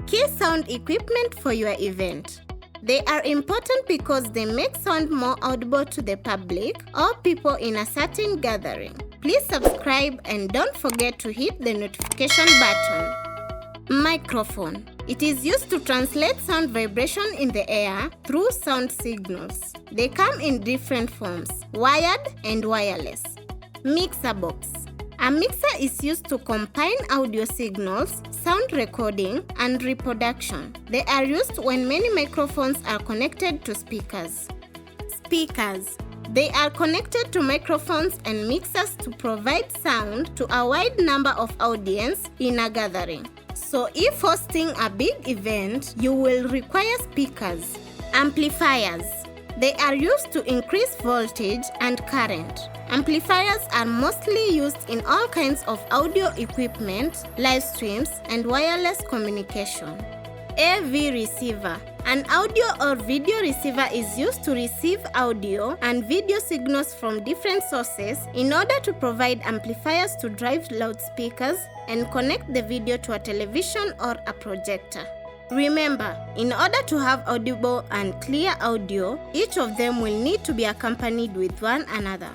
Key sound equipment for your event. They are important because they make sound more audible to the public or people in a certain gathering. Please subscribe and don't forget to hit the notification button. Microphone. It is used to translate sound vibration in the air through sound signals. They come in different forms, wired and wireless. Mixer box. A mixer is used to combine audio signals, sound recording, and reproduction. They are used when many microphones are connected to speakers. Speakers. They are connected to microphones and mixers to provide sound to a wide number of audience in a gathering. So if hosting a big event, you will require speakers. Amplifiers. They are used to increase voltage and current. Amplifiers are mostly used in all kinds of audio equipment, live streams, and wireless communication. AV receiver. An audio or video receiver is used to receive audio and video signals from different sources in order to provide amplifiers to drive loudspeakers and connect the video to a television or a projector. Remember, in order to have audible and clear audio, each of them will need to be accompanied with one another.